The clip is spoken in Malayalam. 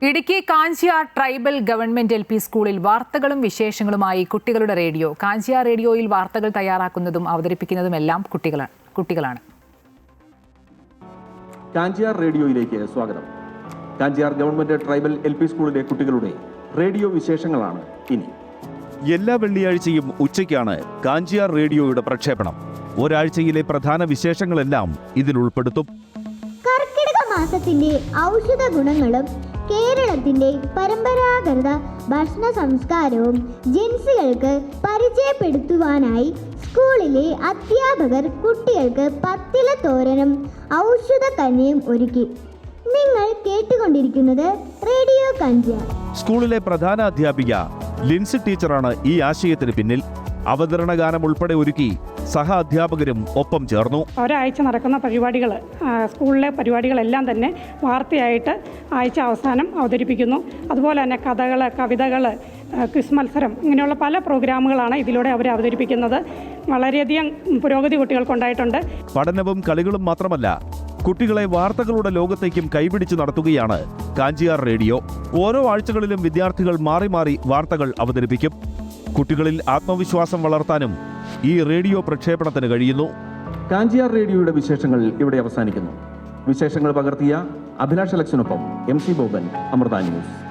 Idukki Kanchiyar tribal government LP സ്കൂളിൽ വാർത്തകളും വിശേഷങ്ങളുമായി കുട്ടികളുടെ റേഡിയോ. കാഞ്ചിയാർ റേഡിയോയിൽ വാർത്തകൾ തയ്യാറാക്കുന്നതും അവതരിപ്പിക്കുന്നതുമെല്ലാം കുട്ടികളാണ്. കാഞ്ചിയാർ റേഡിയോയിലേക്ക് സ്വാഗതം. കാഞ്ചിയാർ ഗവൺമെന്റ് ട്രൈബൽ LP സ്കൂളിലെ കുട്ടികളുടെ റേഡിയോ വിശേഷങ്ങളാണ് ഇനി. എല്ലാ വെള്ളിയാഴ്ചയും ഉച്ചയ്ക്കാണ് കാഞ്ചിയാർ റേഡിയോയുടെ പ്രക്ഷേപണം. ഒരാഴ്ചയിലെ പ്രധാന വിശേഷങ്ങളെല്ലാം ഇതിൽ ഉൾപ്പെടുത്തും. കർക്കിടക മാസത്തിന്റെ ഔഷധ ഗുണങ്ങളും കേരളത്തിന്റെ പരമ്പരാഗത ഭക്ഷണ സംസ്കാരവും ജൻസികൾക്ക് പരിചയപ്പെടുത്തുവാനായി സ്കൂളിലെ അധ്യാപകർ കുട്ടികൾക്ക് പത്തില തോരനും ഔഷധ കഞ്ഞിയും ഒരുക്കി. നിങ്ങൾ കേട്ടുകൊണ്ടിരിക്കുന്നത് റേഡിയോ കാഞ്ചിയാർ. സ്കൂളിലെ പ്രധാന അധ്യാപിക ലിൻസി ടീച്ചറാണ് ഈ ആശയത്തിന് പിന്നിൽ. അവതരണ ഗാനം ഉൾപ്പെടെ ഒരുക്കി സഹ അധ്യാപകരും ഒപ്പം ചേർന്നു. ഒരാഴ്ച നടക്കുന്ന പരിപാടികൾ, സ്കൂളിലെ പരിപാടികളെല്ലാം തന്നെ വാർത്തയായിട്ട് ആഴ്ച അവസാനം അവതരിപ്പിക്കുന്നു. അതുപോലെ തന്നെ കഥകൾ, കവിതകൾ, ക്വിസ് മത്സരം, ഇങ്ങനെയുള്ള പല പ്രോഗ്രാമുകളാണ് ഇതിലൂടെ അവർ അവതരിപ്പിക്കുന്നത്. വളരെയധികം പുരോഗതി കുട്ടികൾക്കുണ്ടായിട്ടുണ്ട്. പഠനവും കളികളും മാത്രമല്ല, കുട്ടികളെ വാർത്തകളുടെ ലോകത്തേക്കും കൈപിടിച്ച് നടത്തുകയാണ് കാഞ്ചിയാർ റേഡിയോ. ഓരോ ആഴ്ചകളിലും വിദ്യാർത്ഥികൾ മാറി മാറി വാർത്തകൾ അവതരിപ്പിക്കും. കുട്ടികളിൽ ആത്മവിശ്വാസം വളർത്താനും ഈ റേഡിയോ പ്രക്ഷേപണത്തിന് കഴിയുന്നു. കാഞ്ചിയാർ റേഡിയോയുടെ വിശേഷങ്ങൾ ഇവിടെ അവസാനിക്കുന്നു. വിശേഷങ്ങൾ പകർത്തിയ അഭിലാഷ് അലക്സിനൊപ്പം MC ബോബൻ, അമൃത ന്യൂസ്.